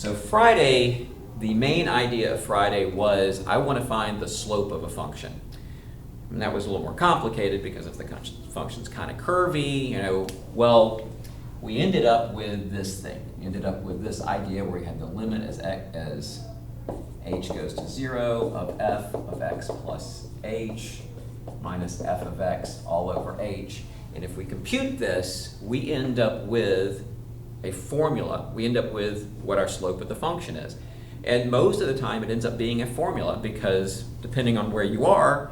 So Friday, the main idea of Friday was I want to find the slope of a function. And that was a little more complicated because if the function's kind of curvy, well, we ended up with this thing. We ended up with this idea where we had the limit as h goes to 0 of f of x plus h minus f of x all over h. And if we compute this, we end up with a formula. We end up with what our slope of the function is. And most of the time it ends up being a formula because depending on where you are,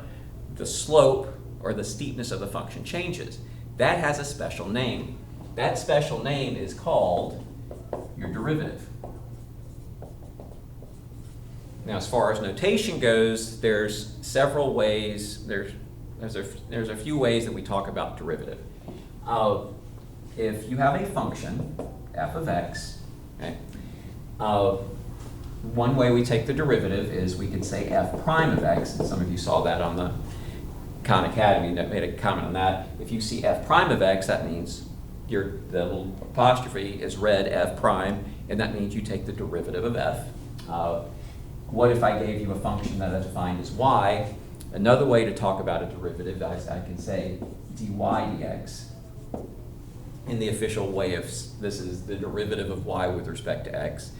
the slope or the steepness of the function changes. That has a special name. That special name is called your derivative. Now, as far as notation goes, there's several ways. There's a few ways that we talk about derivative. If you have a function, f of x, okay, one way we take the derivative is we could say f prime of x, and some of you saw that on the Khan Academy that made a comment on that. If you see f prime of x, that means the little apostrophe is read f prime, and that means you take the derivative of f. What if I gave you a function that I defined as y? Another way to talk about a derivative, I can say dy dx. In the official way of this is the derivative of y with respect to x.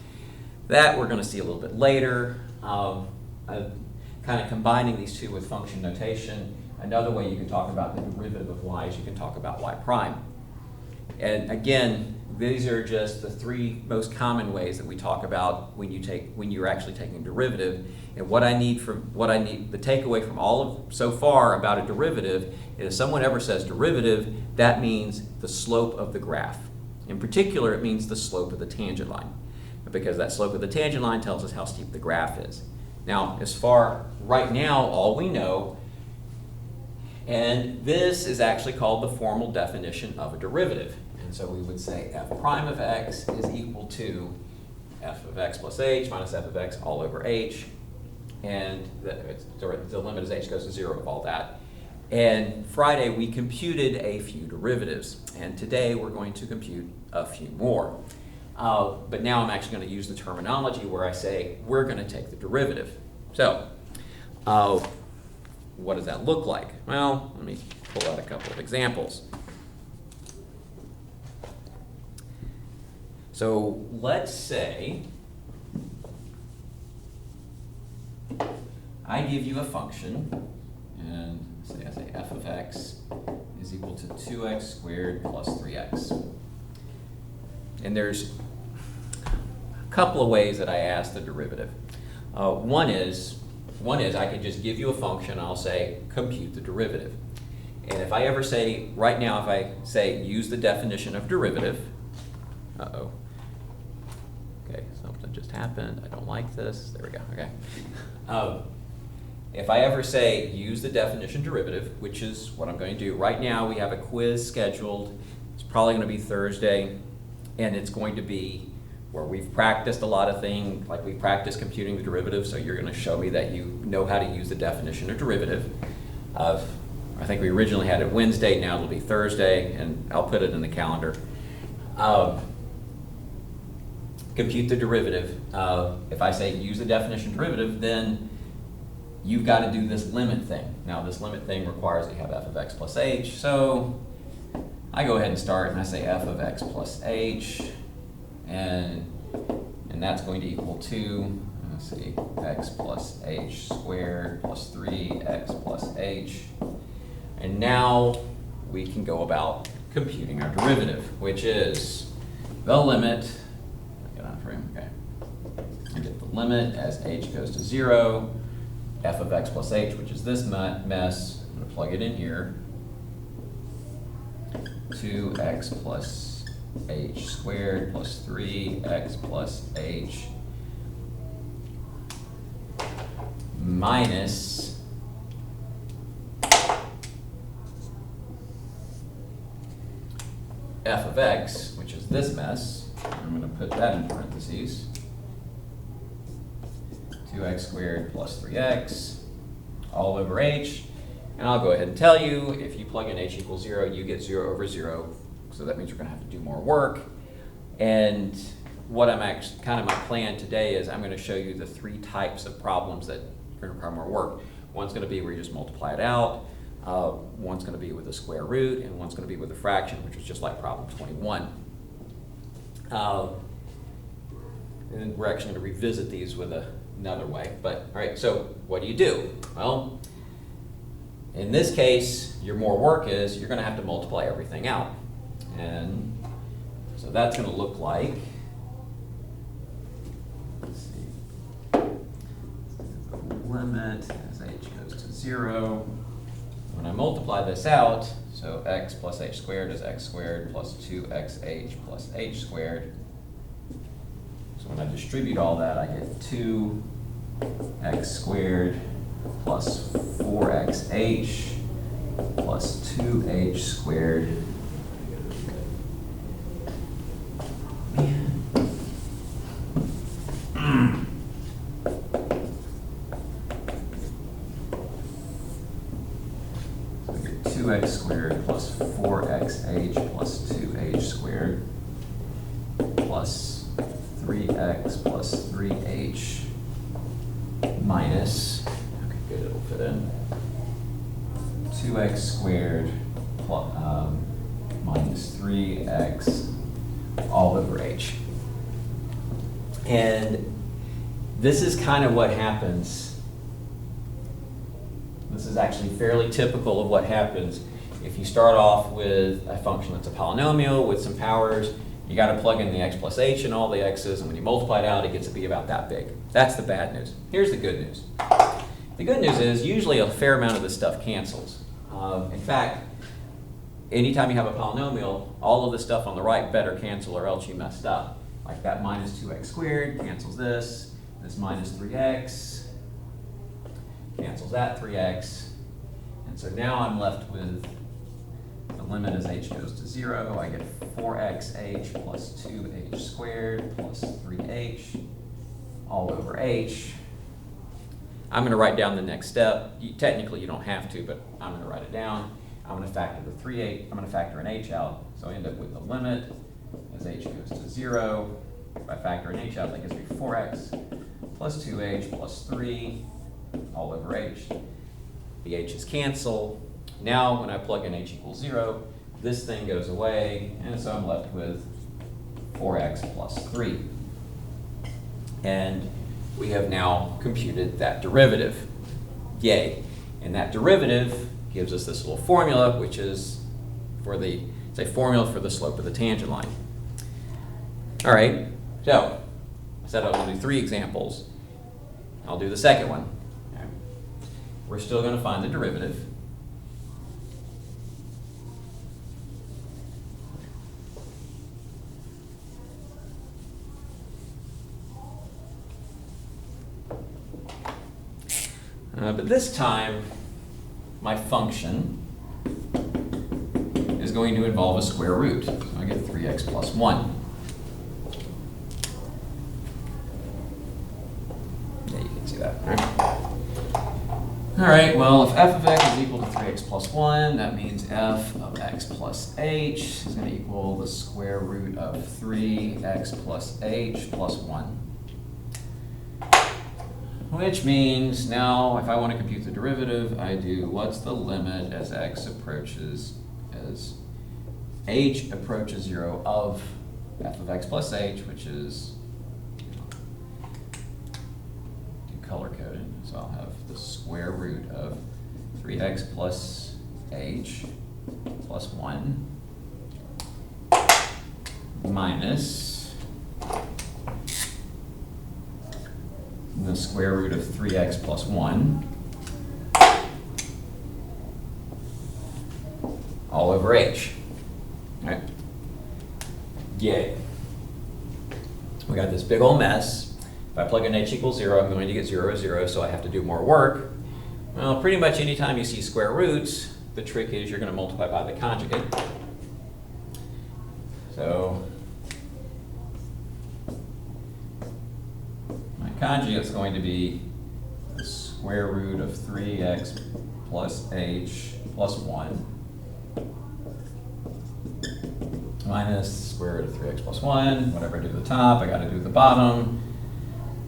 That we're going to see a little bit later. Kind of combining these two with function notation. Another way you can talk about the derivative of y is you can talk about y prime. And again, these are just the three most common ways that we talk about when you're actually taking a derivative. And the takeaway from all of so far about a derivative is if someone ever says derivative, that means the slope of the graph. In particular, it means the slope of the tangent line, because that slope of the tangent line tells us how steep the graph is. Now, right now, all we know, and this is actually called the formal definition of a derivative. And so we would say f prime of x is equal to f of x plus h minus f of x all over h. And the limit as h goes to 0 of all that. And Friday, we computed a few derivatives. And today, we're going to compute a few more. But now I'm actually going to use the terminology where I say we're going to take the derivative. So, what does that look like? Well, let me pull out a couple of examples. So let's say I give you a function, and say I say f of x is equal to 2x squared plus 3x. And there's a couple of ways that I ask the derivative. One is I can just give you a function and I'll say compute the derivative. And if I ever say, right now if I say use the definition of derivative, okay, something just happened, I don't like this, there we go, okay. If I ever say use the definition derivative, which is what I'm going to do, right now we have a quiz scheduled, it's probably going to be Thursday, and it's going to be where we've practiced a lot of things, like we practiced computing the derivative, so you're going to show me that you know how to use the definition of derivative. I think we originally had it Wednesday, now it'll be Thursday, and I'll put it in the calendar. Compute the derivative. If I say use the definition derivative, then you've got to do this limit thing. Now this limit thing requires that you have f of x plus h, so I go ahead and start and I say f of x plus h, and that's going to equal to, let's see, x plus h squared plus 3x plus h. And now we can go about computing our derivative, which is the limit, get on frame, okay. I get the limit as h goes to 0, f of x plus h, which is this mess, I'm going to plug it in here, 2x plus h squared plus 3x plus h minus f of x, which is this mess. I'm going to put that in parentheses. 2x squared plus 3x all over h. And I'll go ahead and tell you, if you plug in h equals 0, you get 0 over 0. So that means you're going to have to do more work. And what I'm actually, kind of my plan today is I'm going to show you the 3 types of problems that are going to require more work. One's going to be where you just multiply it out, one's going to be with a square root, and one's going to be with a fraction, which is just like problem 21. And we're actually going to revisit these with another way. But all right, so what do? Well, in this case, your more work is you're going to have to multiply everything out. And so that's going to look like, let's see, limit as h goes to 0. When I multiply this out, so x plus h squared is x squared plus 2xh plus h squared. So when I distribute all that, I get 2x squared plus 4xh plus 2h squared so I get 2x squared plus 4xh plus 2h squared plus 3x plus 3h minus, okay, good, it'll fit in, 2x squared plus, minus 3x all over h. And this is kind of what happens. This is actually fairly typical of what happens if you start off with a function that's a polynomial with some powers. You got to plug in the x plus h and all the x's, and when you multiply it out, it gets to be about that big. That's the bad news. Here's the good news. The good news is usually a fair amount of this stuff cancels. In fact, anytime you have a polynomial, all of the stuff on the right better cancel or else you messed up. Like that minus 2x squared cancels this minus 3x cancels that 3x. And so now I'm left with the limit as h goes to 0. I get 4xh plus 2h squared plus 3h all over h. I'm going to write down the next step. Technically, you don't have to, but I'm going to write it down. I'm going to factor the 3h. I'm going to factor an h out. So I end up with the limit as h goes to 0. If I factor an h out, that gives me 4x plus 2h plus 3 all over h. The h's cancel. Now, when I plug in h equals 0, this thing goes away, and so I'm left with 4x plus 3. And we have now computed that derivative. Yay. And that derivative gives us this little formula, which is it's a formula for the slope of the tangent line. All right, so I said I was going to do 3 examples. I'll do the second one. Okay. We're still going to find the derivative. But this time, my function is going to involve a square root. So I get 3x plus 1. Yeah, you can see that, right? All right, well, if f of x is equal to 3x plus 1, that means f of x plus h is going to equal the square root of 3x plus h plus 1. Which means now if I want to compute the derivative, I do what's the limit as h approaches 0 of f of x plus h, which is, do color coding, so I'll have the square root of 3x plus h plus 1 minus the square root of 3x plus 1 all over h. All right. Yay. We got this big old mess. If I plug in h equals 0, I'm going to get 0, 0, so I have to do more work. Well, pretty much any time you see square roots, the trick is you're going to multiply by the conjugate. So conjugate is going to be the square root of 3x plus h plus 1. minus square root of 3x plus 1. Whatever I do at the top, I got to do at the bottom.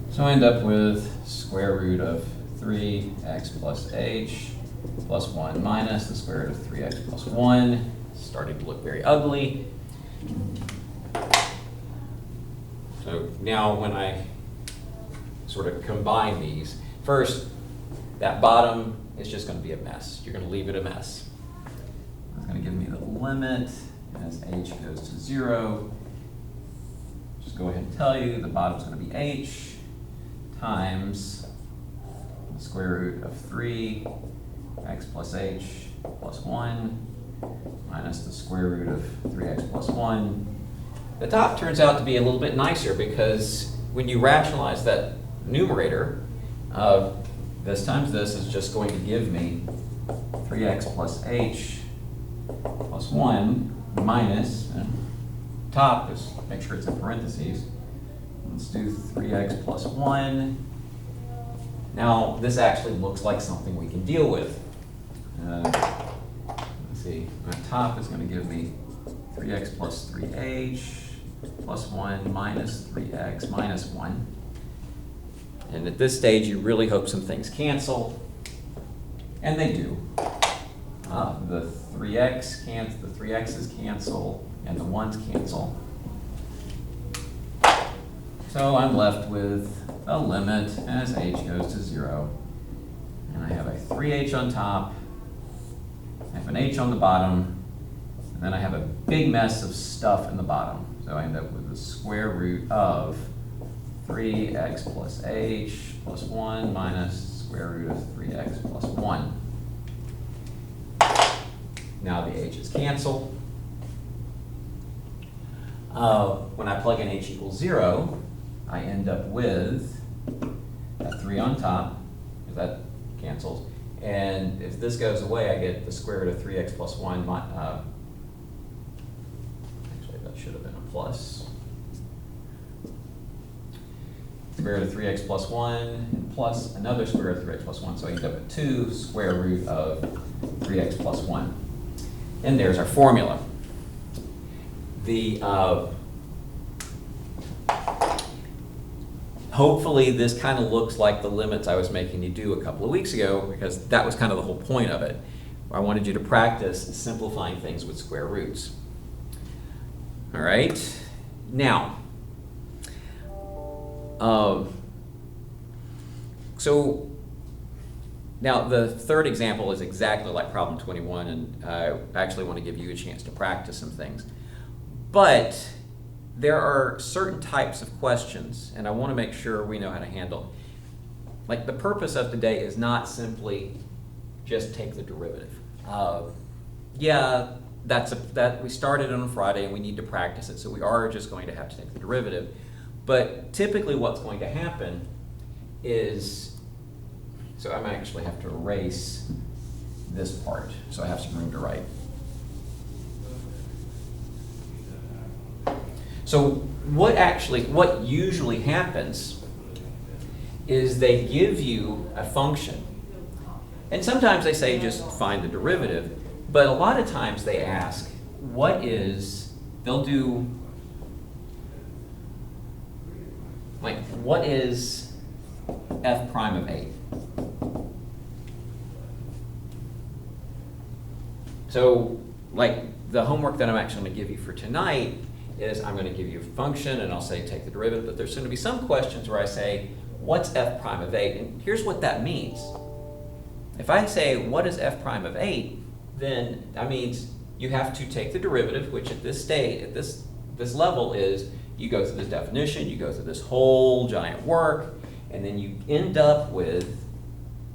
So I end up with square root of 3x plus h plus 1 minus the square root of 3x plus 1. Starting to look very ugly. So now when I sort of combine these, first, that bottom is just going to be a mess. You're going to leave it a mess. It's going to give me the limit as h goes to 0. Just go ahead and tell you the bottom is going to be h times the square root of 3x plus h plus 1 minus the square root of 3x plus 1. The top turns out to be a little bit nicer because when you rationalize that numerator, this times this is just going to give me 3x plus h plus 1 minus, top, just make sure it's in parentheses. Let's do 3x plus 1. Now, this actually looks like something we can deal with. Let's see, my top is going to give me 3x plus 3h plus 1 minus 3x minus 1. And at this stage, you really hope some things cancel. And they do. The 3x's cancel, and the 1's cancel. So I'm left with a limit as h goes to 0. And I have a 3h on top, I have an h on the bottom, and then I have a big mess of stuff in the bottom. So I end up with the square root of 3x plus h plus 1 minus square root of 3x plus 1. Now the h's cancel. When I plug in h equals 0, I end up with a 3 on top, because that cancels. And if this goes away, I get the square root of 3x plus 1. Actually, that should have been a plus. Square root of 3x plus 1 and plus another square root of 3x plus 1. So I end up with 2 square root of 3x plus 1. And there's our formula. Hopefully this kind of looks like the limits I was making you do a couple of weeks ago, because that was kind of the whole point of it. I wanted you to practice simplifying things with square roots. All right, now, now the third example is exactly like problem 21, and I actually want to give you a chance to practice some things. But there are certain types of questions, and I want to make sure we know how to handle. Like, the purpose of today is not simply just take the derivative. Yeah, that we started on Friday and we need to practice it, so we are just going to have to take the derivative. But typically what's going to happen is, so I might actually have to erase this part so I have some room to write. So what usually happens is they give you a function. And sometimes they say just find the derivative, but a lot of times they ask, they'll do, like, what is f prime of 8? So, like, the homework that I'm actually going to give you for tonight is I'm going to give you a function and I'll say take the derivative, but there's going to be some questions where I say, what's f prime of 8? And here's what that means. If I say, what is f prime of 8, then that means you have to take the derivative, which at this state, at this level is, you go through this definition, you go through this whole giant work, and then you end up with,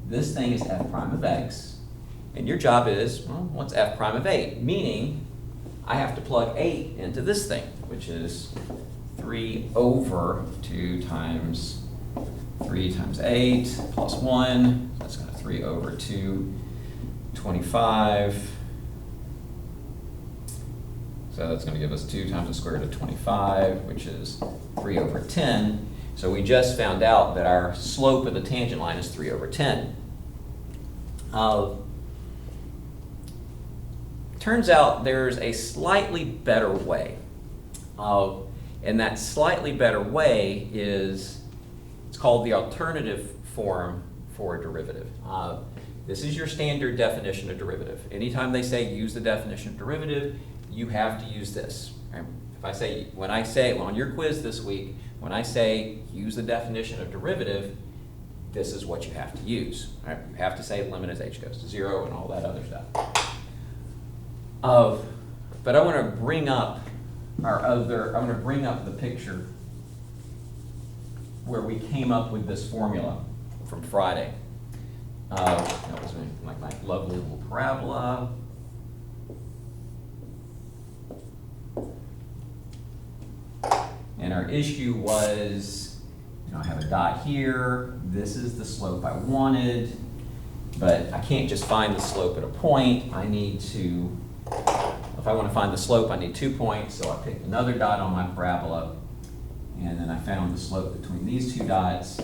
this thing is f prime of x, and your job is, well, what's f prime of 8? Meaning, I have to plug 8 into this thing, which is 3 over 2 times 3 times 8 plus 1. That's going to 3 over 2, 25. So that's going to give us 2 times the square root of 25, which is 3 over 10. So we just found out that our slope of the tangent line is 3 over 10. Turns out there's a slightly better way. And that slightly better way is, it's called the alternative form for a derivative. This is your standard definition of derivative. Anytime they say use the definition of derivative, you have to use this. Right? When I say on your quiz this week, when I say use the definition of derivative, this is what you have to use. Right? You have to say limit as h goes to 0 and all that other stuff. But I want to bring up the picture where we came up with this formula from Friday. That was my lovely little parabola. And our issue was, I have a dot here. This is the slope I wanted, but I can't just find the slope at a point. If I want to find the slope, I need 2 points, so I picked another dot on my parabola, and then I found the slope between these 2 dots,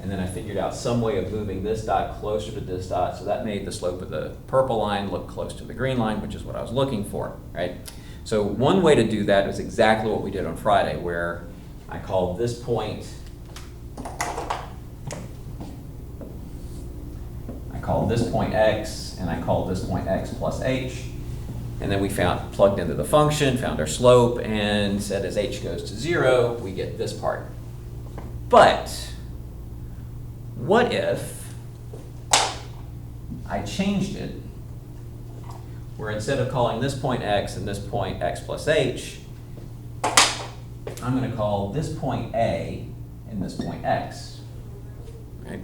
and then I figured out some way of moving this dot closer to this dot, so that made the slope of the purple line look close to the green line, which is what I was looking for, right? So one way to do that is exactly what we did on Friday, where I called this point, x, and I called this point x plus h, and then we plugged into the function, found our slope, and said as h goes to 0, we get this part. But what if I changed it, where instead of calling this point x and this point x plus h, I'm going to call this point a and this point x, right?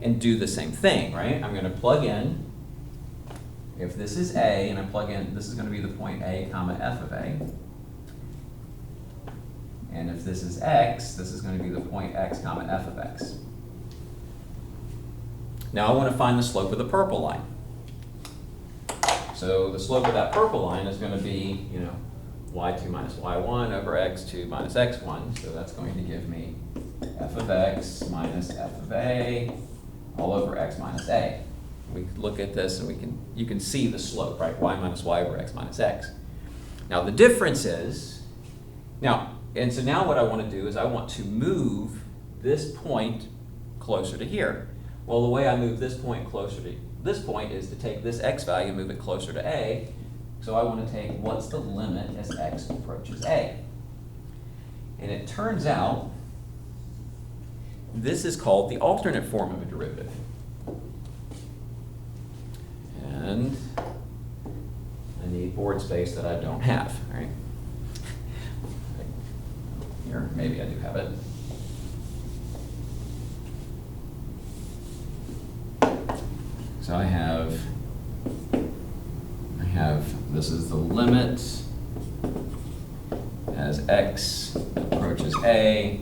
And do the same thing, right? I'm going to plug in, if this is a, and I plug in, this is going to be the point a comma f of a. And if this is x, this is going to be the point x comma f of x. Now I want to find the slope of the purple line. So the slope of that purple line is going to be, y2 minus y1 over x2 minus x1. So that's going to give me f of x minus f of a all over x minus a. We look at this and you can see the slope, right? Y minus y over x minus x. Now the difference is, and so now what I want to do is I want to move this point closer to here. Well, the way I move this point closer to this point is to take this x value and move it closer to a. So I want to take what's the limit as x approaches a. And it turns out this is called the alternate form of a derivative. And I need board space that I don't have, right? Here, maybe I do have it. So I have, this is the limit as x approaches a,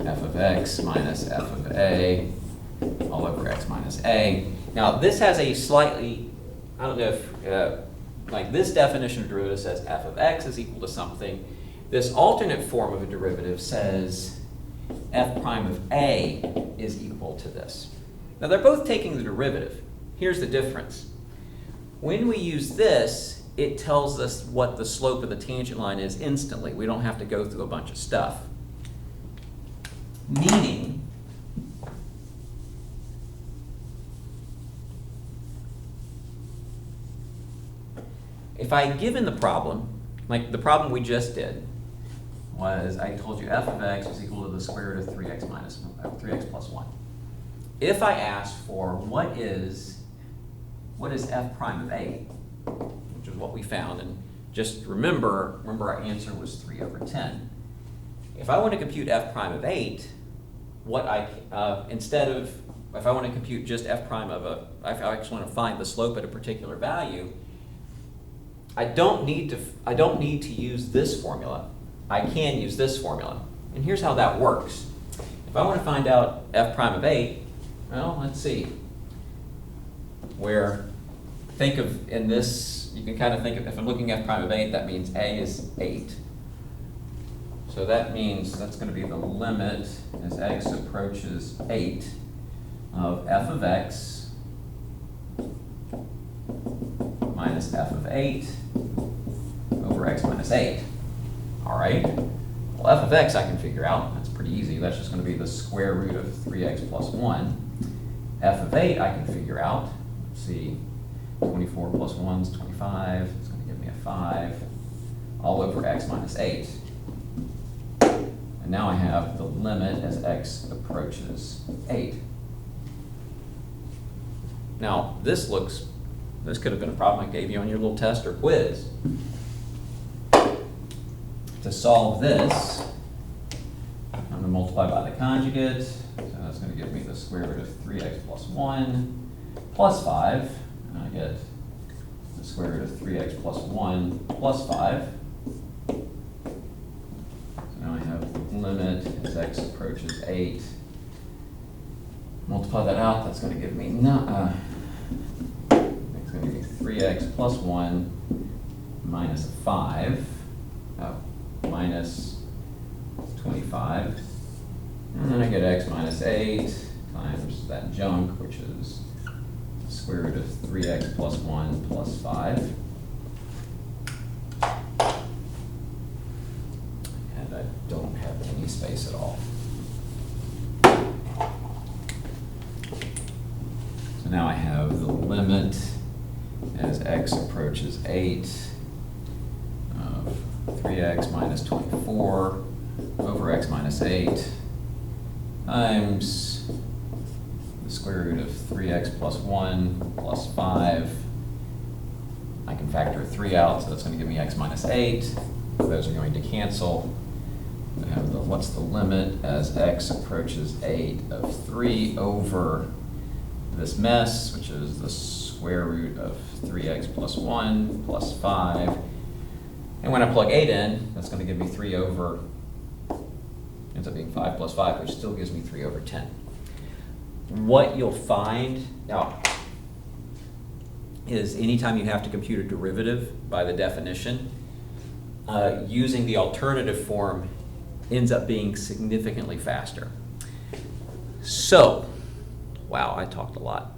f of x minus f of a all over x minus a. Now this has a slightly, I don't know if, like this definition of derivative says f of x is equal to something. This alternate form of a derivative says f prime of a is equal to this. Now they're both taking the derivative. Here's the difference. When we use this, it tells us what the slope of the tangent line is instantly. We don't have to go through a bunch of stuff. Meaning, if I given the problem, like the problem we just did, was I told you f of x is equal to the square root of 3x plus 1. If I asked for what is f prime of a, which is what we found, and just remember our answer was 3 over 10. If I want to compute f prime of 8, if I want to compute just f prime of if I actually want to find the slope at a particular value, I don't need to use this formula. I can use this formula. And here's how that works. If I want to find out f prime of 8, well, let's see. You can kind of think of, if I'm looking at f prime of 8, that means a is 8. So that means that's going to be the limit as x approaches 8 of f of x minus f of 8 over x minus 8. All right, well, f of x I can figure out. That's pretty easy. That's just going to be the square root of 3x plus 1. F of 8 I can figure out. Let's see, 24 plus 1 is 25. It's going to give me a 5 all over x minus 8. And now I have the limit as x approaches 8. Now, this could have been a problem I gave you on your little test or quiz. To solve this, I'm going to multiply by the conjugate. So that's going to give me the square root of 3x plus 1 plus 5. And I get the square root of 3x plus 1 plus 5. So now I have the limit as x approaches 8. Multiply that out, that's going to give me it's going to be 3x plus 1 minus 5. Minus 25, and then I get x minus 8 times that junk, which is the square root of 3x plus 1 plus 5. And I don't have any space at all. So now I have the limit as x approaches 8 of 3x minus 24 over x minus 8 times the square root of 3x plus 1 plus 5. I can factor 3 out, so that's going to give me x minus 8. Those are going to cancel. I have what's the limit as x approaches 8 of 3 over this mess, which is the square root of 3x plus 1 plus 5. And when I plug 8 in, that's going to give me 3 over, ends up being 5 plus 5, which still gives me 3 over 10. What you'll find now is anytime you have to compute a derivative by the definition, using the alternative form ends up being significantly faster. So, wow, I talked a lot.